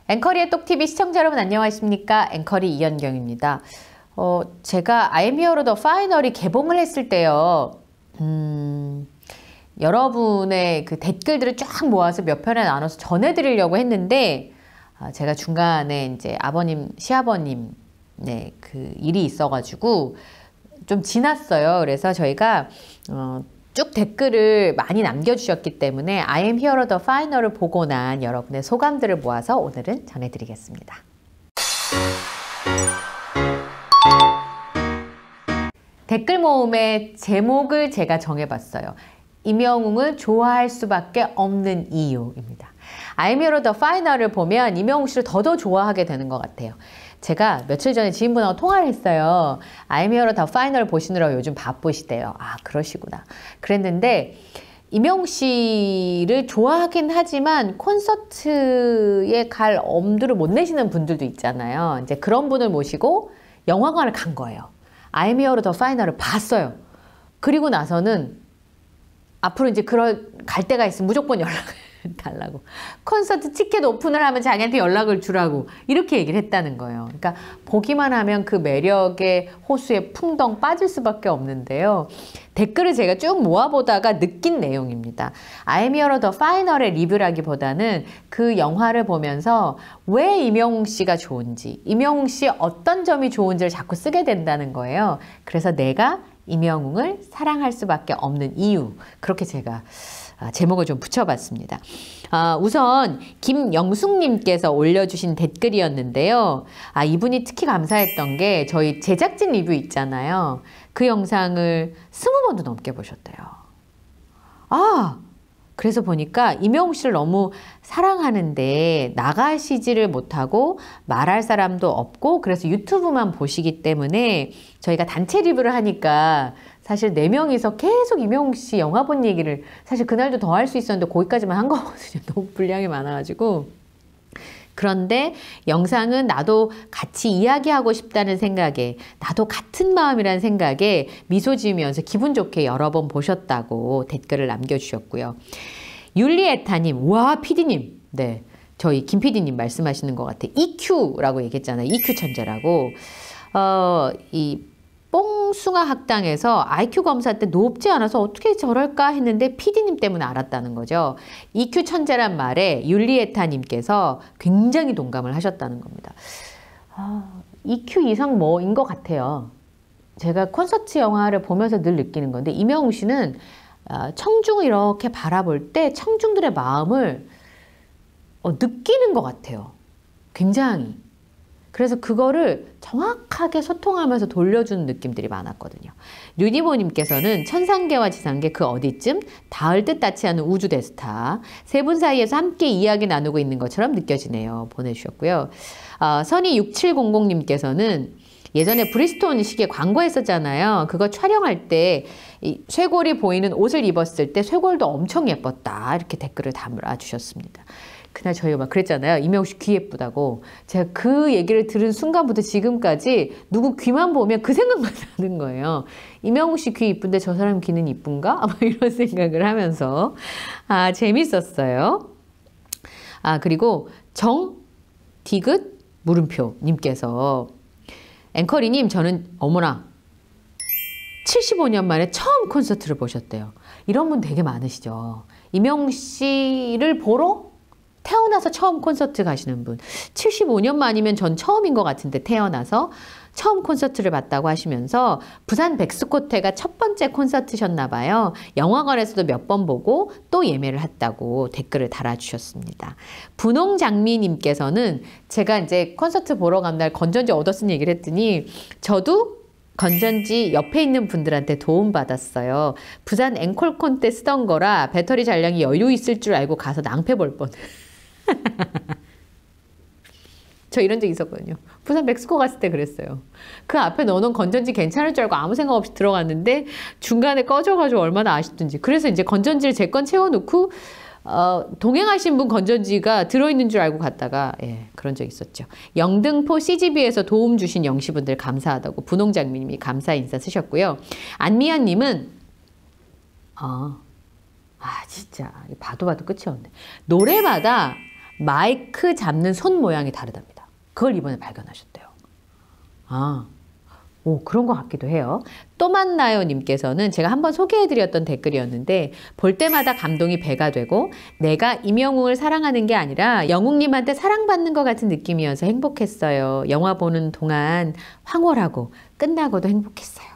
앵커리의 똑TV 시청자 여러분 안녕하십니까? 앵커리 이현경입니다. 제가 I'm Here The Final이 개봉을 했을 때요. 여러분의 그 댓글들을 쫙 모아서 몇 편에 나눠서 전해드리려고 했는데 제가 중간에 이제 아버님, 시아버님 그 일이 있어가지고 좀 지났어요. 그래서 저희가 쭉 댓글을 많이 남겨주셨기 때문에 I am here the final을 보고 난 여러분의 소감들을 모아서 오늘은 전해드리겠습니다. 댓글 모음의 제목을 제가 정해봤어요. 임영웅을 좋아할 수밖에 없는 이유입니다. I am here the final을 보면 임영웅 씨를 더더 좋아하게 되는 것 같아요. 제가 며칠 전에 지인분하고 통화를 했어요. I'm Here The Final 보시느라고 요즘 바쁘시대요. 아, 그러시구나. 그랬는데 임영웅 씨를 좋아하긴 하지만 콘서트에 갈 엄두를 못 내시는 분들도 있잖아요. 이제 그런 분을 모시고 영화관을 간 거예요. I'm Here The Final을 봤어요. 그리고 나서는 앞으로 이제 갈 때가 있으면 무조건 연락을 달라고. 콘서트 티켓 오픈을 하면 자기한테 연락을 주라고 이렇게 얘기를 했다는 거예요. 그러니까 보기만 하면 그 매력의 호수에 풍덩 빠질 수밖에 없는데요. 댓글을 제가 쭉 모아보다가 느낀 내용입니다. I'm Here The Final의 리뷰라기보다는 그 영화를 보면서 왜 임영웅 씨가 좋은지, 임영웅 씨의 어떤 점이 좋은지를 자꾸 쓰게 된다는 거예요. 그래서 내가 임영웅을 사랑할 수밖에 없는 이유, 그렇게 제가 제목을 좀 붙여봤습니다. 우선 김영숙님께서 올려주신 댓글이었는데요. 이분이 특히 감사했던 게 저희 제작진 리뷰 있잖아요. 그 영상을 20번도 넘게 보셨대요. 그래서 보니까 임영웅 씨를 너무 사랑하는데 나가시지를 못하고 말할 사람도 없고 그래서 유튜브만 보시기 때문에 저희가 단체 리뷰를 하니까 사실 4명이서 계속 임영웅 씨 영화 본 얘기를 사실 그날도 더 할 수 있었는데 거기까지만 한 거거든요. 너무 분량이 많아가지고. 그런데 영상은 나도 같이 이야기하고 싶다는 생각에, 나도 같은 마음이라는 생각에 미소 지으면서 기분 좋게 여러 번 보셨다고 댓글을 남겨주셨고요. 율리에타님, 와 PD님, 네, 저희 김 PD님 말씀하시는 것 같아요. EQ라고 얘기했잖아요. EQ 천재라고. 이 뽕숭아 학당에서 IQ 검사 때 높지 않아서 어떻게 저럴까 했는데 PD님 때문에 알았다는 거죠. EQ 천재란 말에 율리에타님께서 굉장히 동감을 하셨다는 겁니다. EQ 이상 뭐인 것 같아요. 제가 콘서트 영화를 보면서 늘 느끼는 건데 임영웅 씨는 청중을 이렇게 바라볼 때 청중들의 마음을 느끼는 것 같아요. 굉장히. 그래서 그거를 정확하게 소통하면서 돌려주는 느낌들이 많았거든요. 류니모님께서는 천상계와 지상계 그 어디쯤 닿을 듯 닿지 않은 우주 대스타 세 분 사이에서 함께 이야기 나누고 있는 것처럼 느껴지네요. 보내주셨고요. 선이6700님께서는 예전에 브리스톤 시계 광고했었잖아요. 그거 촬영할 때 이 쇄골이 보이는 옷을 입었을 때 쇄골도 엄청 예뻤다. 이렇게 댓글을 달아주셨습니다. 그날 저희가 막 그랬잖아요. 임영웅 씨 귀 예쁘다고. 제가 그 얘기를 들은 순간부터 지금까지 누구 귀만 보면 그 생각만 나는 거예요. 임영웅 씨 귀 이쁜데 저 사람 귀는 이쁜가? 이런 생각을 하면서 재밌었어요. 그리고 정디귿 물음표 님께서 앵커리님 저는 어머나 75년 만에 처음 콘서트를 보셨대요. 이런 분 되게 많으시죠. 임영웅 씨를 보러 태어나서 처음 콘서트 가시는 분. 75년 만이면 전 처음인 것 같은데 태어나서 처음 콘서트를 봤다고 하시면서 부산 백스코테가 첫 번째 콘서트셨나 봐요. 영화관에서도 몇 번 보고 또 예매를 했다고 댓글을 달아주셨습니다. 분홍장미님께서는 제가 이제 콘서트 보러 간 날 건전지 얻었은 얘기를 했더니 저도 건전지 옆에 있는 분들한테 도움받았어요. 부산 앵콜콘 때 쓰던 거라 배터리 잔량이 여유 있을 줄 알고 가서 낭패 볼 뻔. 저 이런 적 있었거든요. 부산 멕시코 갔을 때 그랬어요. 그 앞에 넣어놓은 건전지 괜찮을 줄 알고 아무 생각 없이 들어갔는데 중간에 꺼져가지고 얼마나 아쉽든지. 그래서 이제 건전지를 제 건 채워놓고 동행하신 분 건전지가 들어있는 줄 알고 갔다가 그런 적 있었죠. 영등포 CGV에서 도움 주신 영시분들 감사하다고 분홍장미님이 감사 인사 쓰셨고요. 안미연님은 진짜 봐도 끝이 없네. 노래마다 마이크 잡는 손 모양이 다르답니다. 그걸 이번에 발견하셨대요. 오, 그런 것 같기도 해요. 또 만나요 님께서는 제가 한번 소개해드렸던 댓글이었는데 볼 때마다 감동이 배가 되고 내가 임영웅을 사랑하는 게 아니라 영웅님한테 사랑받는 것 같은 느낌이어서 행복했어요. 영화 보는 동안 황홀하고 끝나고도 행복했어요.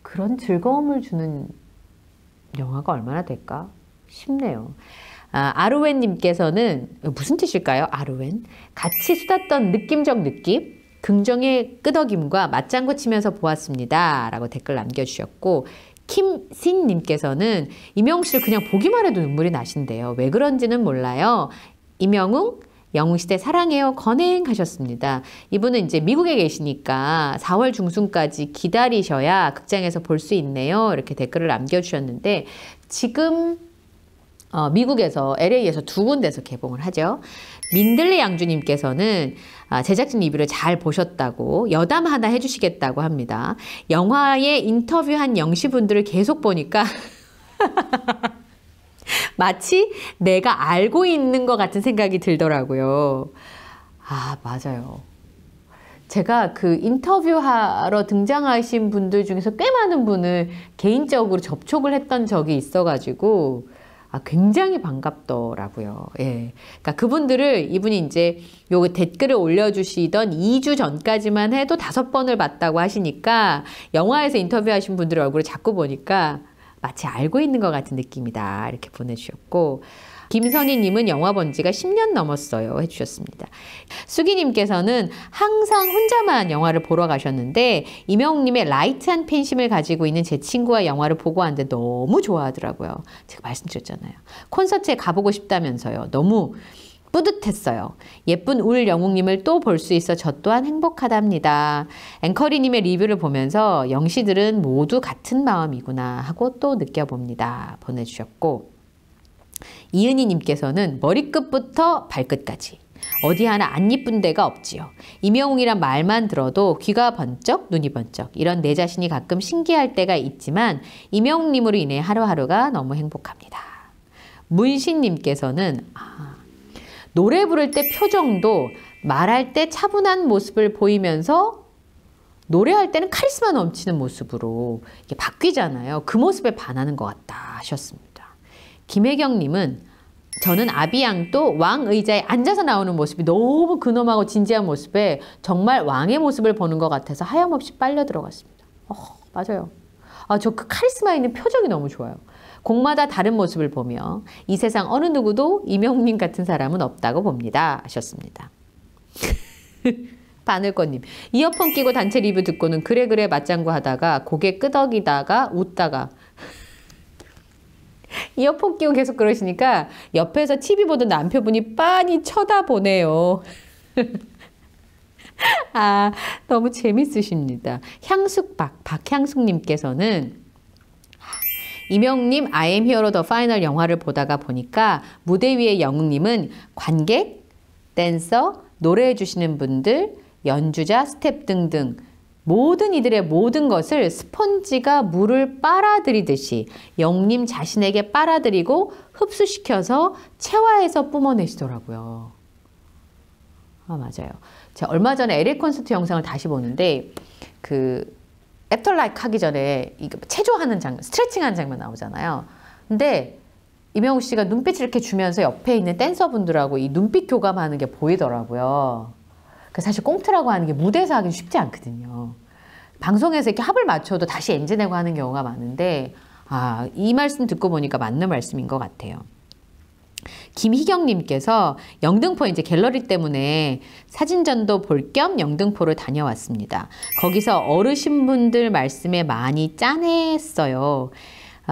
그런 즐거움을 주는 영화가 얼마나 될까 싶네요. 아르웬님께서는 무슨 뜻일까요? 아르웬? 같이 수다 떤 느낌적 느낌? 긍정의 끄덕임과 맞장구 치면서 보았습니다. 라고 댓글 남겨주셨고 김신님께서는 임영웅 씨를 그냥 보기만 해도 눈물이 나신대요. 왜 그런지는 몰라요. 임영웅 영웅시대 사랑해요 건행 하셨습니다. 이분은 이제 미국에 계시니까 4월 중순까지 기다리셔야 극장에서 볼 수 있네요. 이렇게 댓글을 남겨주셨는데 지금 미국에서 LA에서 2군데서 개봉을 하죠. 민들레 양주님께서는 제작진 리뷰를 잘 보셨다고 여담 하나 해주시겠다고 합니다. 영화에 인터뷰한 영시분들을 계속 보니까 마치 내가 알고 있는 것 같은 생각이 들더라고요. 맞아요. 제가 그 인터뷰하러 등장하신 분들 중에서 꽤 많은 분을 개인적으로 접촉을 했던 적이 있어가지고 굉장히 반갑더라고요. 예. 그러니까 그분들을 이분이 이제 요 댓글을 올려주시던 2주 전까지만 해도 5번을 봤다고 하시니까 영화에서 인터뷰하신 분들의 얼굴을 자꾸 보니까 마치 알고 있는 것 같은 느낌이다. 이렇게 보내주셨고 김선희님은 영화 본 지가 10년 넘었어요. 해주셨습니다. 수기님께서는 항상 혼자만 영화를 보러 가셨는데 임영웅님의 라이트한 팬심을 가지고 있는 제 친구와 영화를 보고 왔는데 너무 좋아하더라고요. 제가 말씀드렸잖아요. 콘서트에 가보고 싶다면서요. 너무 뿌듯했어요. 예쁜 울 영웅님을 또 볼 수 있어 저 또한 행복하답니다. 앵커리님의 리뷰를 보면서 영시들은 모두 같은 마음이구나 하고 또 느껴봅니다. 보내주셨고 이은희님께서는 머리끝부터 발끝까지 어디 하나 안 이쁜 데가 없지요. 임영웅이란 말만 들어도 귀가 번쩍 눈이 번쩍 이런 내 자신이 가끔 신기할 때가 있지만 임영웅님으로 인해 하루하루가 너무 행복합니다. 문신님께서는 노래 부를 때 표정도 말할 때 차분한 모습을 보이면서 노래할 때는 카리스마 넘치는 모습으로 이렇게 바뀌잖아요. 그 모습에 반하는 것 같다 하셨습니다. 김혜경님은 저는 아비양도 왕 의자에 앉아서 나오는 모습이 너무 근엄하고 진지한 모습에 정말 왕의 모습을 보는 것 같아서 하염없이 빨려 들어갔습니다. 맞아요. 저 그 카리스마 있는 표정이 너무 좋아요. 곡마다 다른 모습을 보며 이 세상 어느 누구도 임영웅님 같은 사람은 없다고 봅니다. 하셨습니다. 바늘꽃님. 이어폰 끼고 단체 리뷰 듣고는 그래 맞장구 하다가 고개 끄덕이다가 웃다가 이어폰 끼고 계속 그러시니까 옆에서 TV 보던 남편분이 빤히 쳐다보네요. 너무 재밌으십니다. 박향숙님께서는 임영웅님 I am hero the final 영화를 보다가 보니까 무대 위의 영웅님은 관객, 댄서, 노래해 주시는 분들, 연주자, 스텝 등등 모든 이들의 모든 것을 스펀지가 물을 빨아들이듯이 영웅님 자신에게 빨아들이고 흡수시켜서 체화해서 뿜어내시더라고요. 맞아요. 제가 얼마 전에 LA 콘서트 영상을 다시 보는데 그 애프터라이크 하기 전에 체조하는 장면, 스트레칭하는 장면 나오잖아요. 근데 임영웅 씨가 눈빛을 이렇게 주면서 옆에 있는 댄서분들하고 이 눈빛 교감하는 게 보이더라고요. 사실 꽁트라고 하는 게 무대에서 하긴 쉽지 않거든요. 방송에서 이렇게 합을 맞춰도 다시 엔진내고 하는 경우가 많은데 이 말씀 듣고 보니까 맞는 말씀인 것 같아요. 김희경님께서 영등포 이제 갤러리 때문에 사진전도 볼 겸 영등포를 다녀왔습니다. 거기서 어르신분들 말씀에 많이 짠했어요.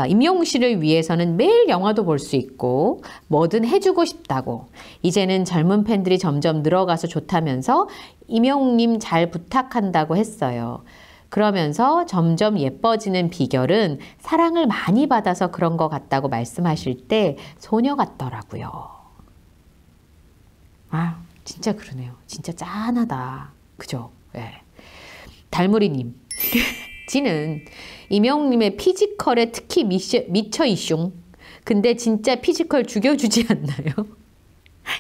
임영웅 씨를 위해서는 매일 영화도 볼 수 있고 뭐든 해주고 싶다고 이제는 젊은 팬들이 점점 늘어가서 좋다면서 임영웅님 잘 부탁한다고 했어요. 그러면서 점점 예뻐지는 비결은 사랑을 많이 받아서 그런 것 같다고 말씀하실 때 소녀 같더라고요. 진짜 그러네요. 진짜 짠하다. 그죠? 네. 달무리님. 지는 임영웅님의 피지컬에 특히 미쳐 이숑. 근데 진짜 피지컬 죽여주지 않나요?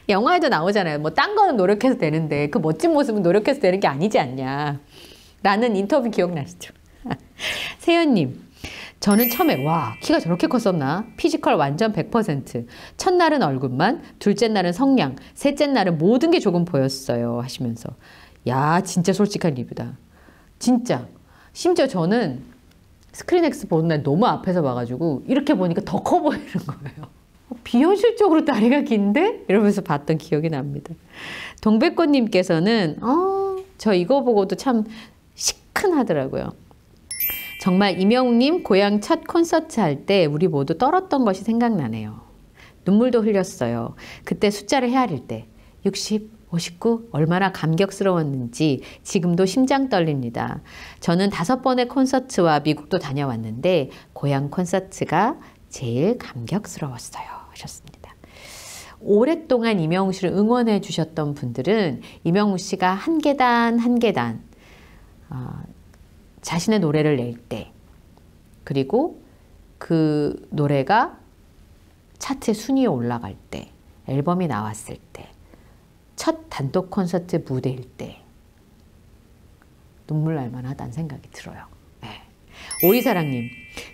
영화에도 나오잖아요. 뭐 딴 거는 노력해서 되는데 그 멋진 모습은 노력해서 되는 게 아니지 않냐. 라는 인터뷰 기억나시죠? 세연님, 저는 처음에 와 키가 저렇게 컸었나? 피지컬 완전 100%. 첫날은 얼굴만, 둘째 날은 성량, 셋째 날은 모든 게 조금 보였어요 하시면서 야 진짜 솔직한 리뷰다. 진짜. 심지어 저는 스크린X 보는 날 너무 앞에서 봐가지고 이렇게 보니까 더 커 보이는 거예요. 비현실적으로 다리가 긴데? 이러면서 봤던 기억이 납니다. 동백꽃님께서는 저 이거 보고도 참 시큰하더라고요. 정말 이명웅님 고향 첫 콘서트 할 때 우리 모두 떨었던 것이 생각나네요. 눈물도 흘렸어요. 그때 숫자를 헤아릴 때 60, 59 얼마나 감격스러웠는지 지금도 심장 떨립니다. 저는 5번의 콘서트와 미국도 다녀왔는데 고향 콘서트가 제일 감격스러웠어요 하셨습니다. 오랫동안 이명웅 씨를 응원해 주셨던 분들은 이명웅 씨가 한 계단 한 계단 자신의 노래를 낼 때 그리고 그 노래가 차트 순위에 올라갈 때 앨범이 나왔을 때 첫 단독 콘서트 무대일 때 눈물 날 만하다는 생각이 들어요. 네. 오이사랑님,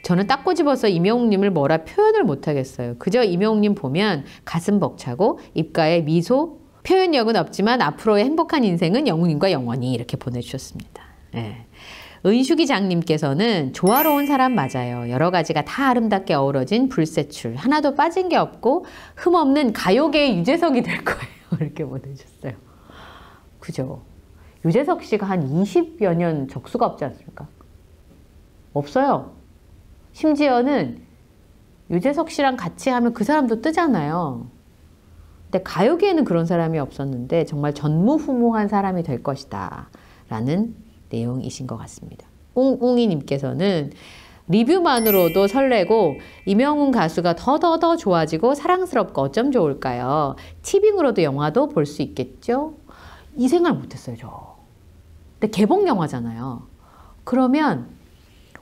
저는 딱 꼬집어서 이명웅님을 뭐라 표현을 못하겠어요. 그저 이명웅님 보면 가슴 벅차고 입가에 미소, 표현력은 없지만 앞으로의 행복한 인생은 영웅님과 영원히 이렇게 보내주셨습니다. 네. 은슈기 장님께서는 조화로운 사람 맞아요. 여러 가지가 다 아름답게 어우러진 불세출. 하나도 빠진 게 없고 흠없는 가요계의 유재석이 될 거예요. 이렇게 보내주셨어요. 그죠? 유재석 씨가 한 20여 년 적수가 없지 않습니까? 없어요. 심지어는 유재석 씨랑 같이 하면 그 사람도 뜨잖아요. 근데 가요계에는 그런 사람이 없었는데 정말 전무후무한 사람이 될 것이다 라는 내용이신 것 같습니다. 웅웅이님께서는 리뷰만으로도 설레고 이명웅 가수가 더 좋아지고 사랑스럽고 어쩜 좋을까요? 티빙으로도 영화도 볼 수 있겠죠? 이 생각 못했어요 저. 근데 개봉 영화잖아요. 그러면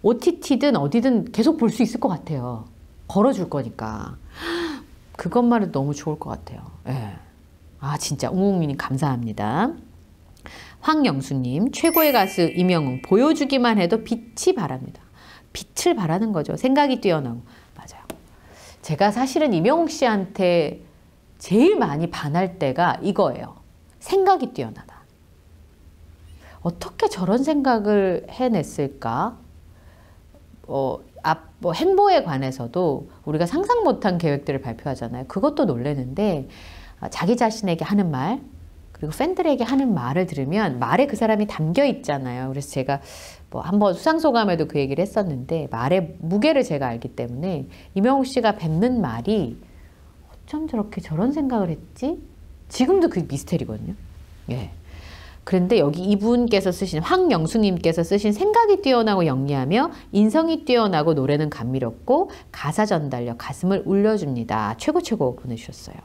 OTT든 어디든 계속 볼 수 있을 것 같아요. 걸어줄 거니까. 그것만으로 너무 좋을 것 같아요. 네. 아 진짜 웅웅이님 감사합니다. 황영수님, 최고의 가수 이명웅 보여주기만 해도 빛이 바랍니다. 빛을 바라는 거죠. 생각이 뛰어나고. 맞아요. 제가 사실은 이명웅 씨한테 제일 많이 반할 때가 이거예요. 생각이 뛰어나다. 어떻게 저런 생각을 해냈을까? 행보에 관해서도 우리가 상상 못한 계획들을 발표하잖아요. 그것도 놀라는데 자기 자신에게 하는 말 그리고 팬들에게 하는 말을 들으면 말에 그 사람이 담겨 있잖아요. 그래서 제가 한번 수상소감에도 그 얘기를 했었는데 말의 무게를 제가 알기 때문에 이명웅 씨가 뱉는 말이 어쩜 저렇게 저런 생각을 했지? 지금도 그게 미스테리거든요. 예. 그런데 여기 이분께서 쓰신 황영수님께서 쓰신 생각이 뛰어나고 영리하며 인성이 뛰어나고 노래는 감미롭고 가사 전달력 가슴을 울려줍니다. 최고 보내주셨어요.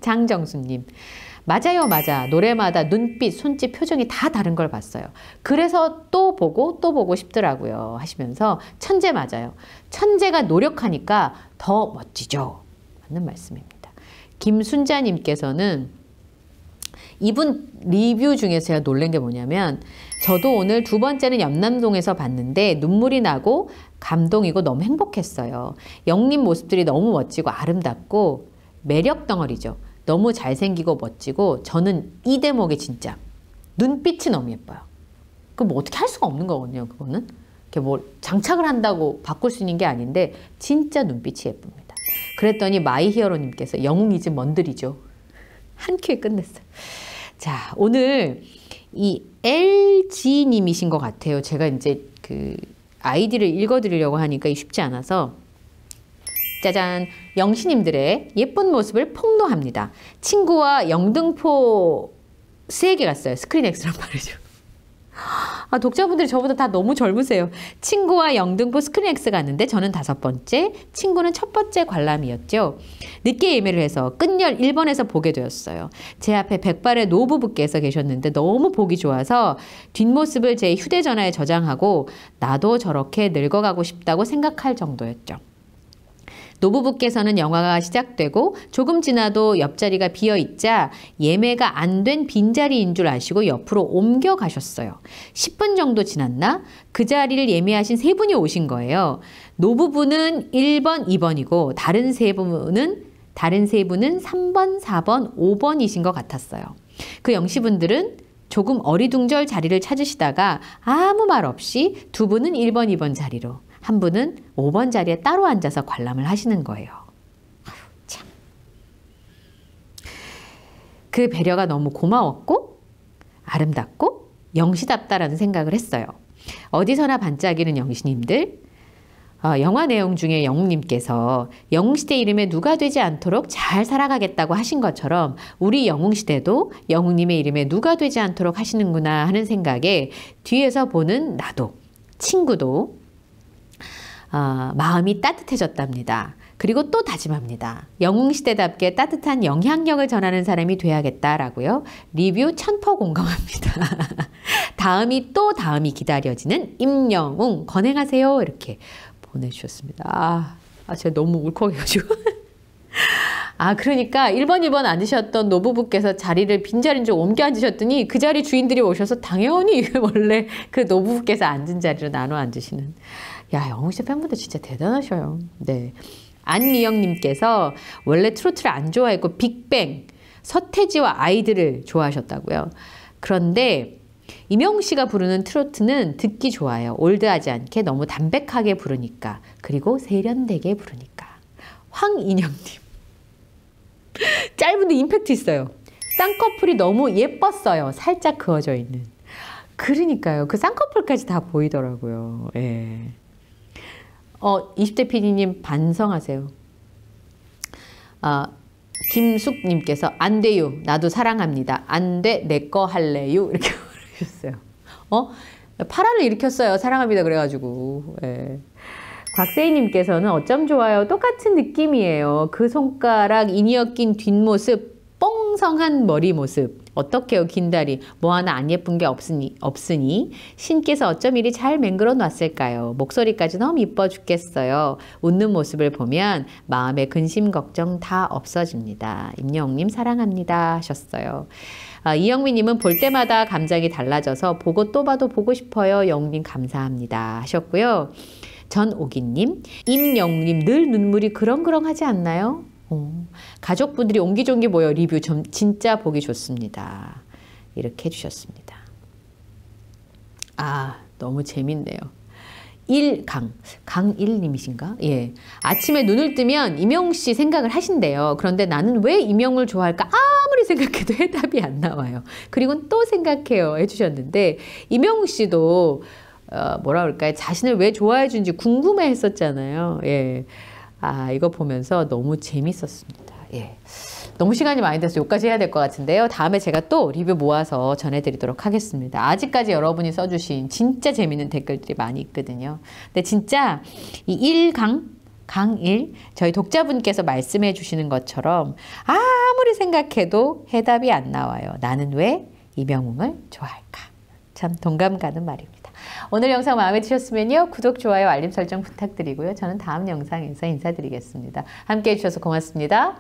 장정수님. 맞아요 맞아. 노래마다 눈빛, 손짓, 표정이 다 다른 걸 봤어요. 그래서 또 보고 싶더라고요 하시면서 천재 맞아요. 천재가 노력하니까 더 멋지죠. 맞는 말씀입니다. 김순자님께서는 이분 리뷰 중에서 제가 놀란 게 뭐냐면 저도 오늘 2번째는 연남동에서 봤는데 눈물이 나고 감동이고 너무 행복했어요. 영님 모습들이 너무 멋지고 아름답고 매력 덩어리죠. 너무 잘생기고 멋지고 저는 이 대목이 진짜 눈빛이 너무 예뻐요. 그럼 뭐 어떻게 할 수가 없는 거거든요. 그거는 이렇게 뭐 장착을 한다고 바꿀 수 있는 게 아닌데 진짜 눈빛이 예쁩니다. 그랬더니 마이히어로님께서 영웅이지 뭔들이죠. 한 큐에 끝냈어요. 자 오늘 이 LG님이신 것 같아요. 제가 이제 그 아이디를 읽어드리려고 하니까 쉽지 않아서 짜잔! 영시님들의 예쁜 모습을 폭로합니다. 친구와 영등포 3개 갔어요. 스크린X란 말이죠. 독자분들이 저보다 다 너무 젊으세요. 친구와 영등포 스크린X 갔는데 저는 5번째, 친구는 첫 번째 관람이었죠. 늦게 예매를 해서 끝열 1번에서 보게 되었어요. 제 앞에 백발의 노부부께서 계셨는데 너무 보기 좋아서 뒷모습을 제 휴대전화에 저장하고 나도 저렇게 늙어가고 싶다고 생각할 정도였죠. 노부부께서는 영화가 시작되고 조금 지나도 옆자리가 비어있자 예매가 안 된 빈자리인 줄 아시고 옆으로 옮겨가셨어요. 10분 정도 지났나? 그 자리를 예매하신 세 분이 오신 거예요. 노부부는 1번, 2번이고 다른 세 분은 3번, 4번, 5번이신 것 같았어요. 그 영시분들은 조금 어리둥절 자리를 찾으시다가 아무 말 없이 두 분은 1번, 2번 자리로, 한 분은 5번 자리에 따로 앉아서 관람을 하시는 거예요. 아유, 참. 그 배려가 너무 고마웠고 아름답고 영시답다라는 생각을 했어요. 어디서나 반짝이는 영시님들, 영화 내용 중에 영웅님께서 영웅시대 이름에 누가 되지 않도록 잘 살아가겠다고 하신 것처럼 우리 영웅시대도 영웅님의 이름에 누가 되지 않도록 하시는구나 하는 생각에 뒤에서 보는 나도, 친구도 마음이 따뜻해졌답니다. 그리고 또 다짐합니다. 영웅시대답게 따뜻한 영향력을 전하는 사람이 돼야겠다라고요. 리뷰 1000% 공감합니다. 다음이 기다려지는 임영웅 건행하세요. 이렇게 보내주셨습니다. 제가 너무 울컥해가지고. 그러니까 1번, 2번 앉으셨던 노부부께서 자리를 빈자리인 줄 옮겨 앉으셨더니 그 자리 주인들이 오셔서 당연히 원래 그 노부부께서 앉은 자리로 나눠 앉으시는. 야, 영웅시대 팬분들 진짜 대단하셔요. 네. 안미영님께서 원래 트로트를 안 좋아했고 빅뱅, 서태지와 아이들을 좋아하셨다고요. 그런데 임영웅 씨가 부르는 트로트는 듣기 좋아요. 올드하지 않게 너무 담백하게 부르니까. 그리고 세련되게 부르니까. 황인영님. 짧은데 임팩트 있어요. 쌍꺼풀이 너무 예뻤어요. 살짝 그어져 있는. 그러니까요. 그 쌍꺼풀까지 다 보이더라고요. 예. 20대 PD님 반성하세요. 김숙님께서 안 돼요. 나도 사랑합니다. 안 돼. 내 거 할래요. 이렇게 보내주셨어요. 파란을 일으켰어요. 사랑합니다. 그래가지고. 예. 곽세희님께서는 어쩜 좋아요. 똑같은 느낌이에요. 그 손가락 인이어 낀 뒷모습, 뽕성한 머리 모습. 어떡해요 긴 다리. 뭐 하나 안 예쁜 게 없으니 신께서 어쩜 이리 잘 맹글어 놨을까요. 목소리까지 너무 이뻐 죽겠어요. 웃는 모습을 보면 마음의 근심 걱정 다 없어집니다. 임영웅님 사랑합니다 하셨어요. 이영미님은 볼 때마다 감정이 달라져서 보고 또 봐도 보고 싶어요. 영웅님 감사합니다 하셨고요. 전오기님, 임영웅님 늘 눈물이 그렁그렁하지 않나요? 가족분들이 옹기종기 모여 리뷰 진짜 보기 좋습니다. 이렇게 해주셨습니다. 너무 재밌네요. 강일님이신가? 예. 아침에 눈을 뜨면 임영웅 씨 생각을 하신대요. 그런데 나는 왜 임영웅을 좋아할까? 아무리 생각해도 해답이 안 나와요. 그리고 또 생각해요. 해주셨는데, 임영웅 씨도, 뭐라 그럴까요? 자신을 왜 좋아해 주는지 궁금해 했었잖아요. 예. 이거 보면서 너무 재밌었습니다. 예. 너무 시간이 많이 돼서 여기까지 해야 될 것 같은데요. 다음에 제가 또 리뷰 모아서 전해드리도록 하겠습니다. 아직까지 여러분이 써주신 진짜 재밌는 댓글들이 많이 있거든요. 근데 진짜 이 강일 저희 독자분께서 말씀해 주시는 것처럼 아무리 생각해도 해답이 안 나와요. 나는 왜 임영웅을 좋아할까? 참 동감 가는 말입니다. 오늘 영상 마음에 드셨으면요. 구독, 좋아요, 알림 설정 부탁드리고요. 저는 다음 영상에서 인사드리겠습니다. 함께해 주셔서 고맙습니다.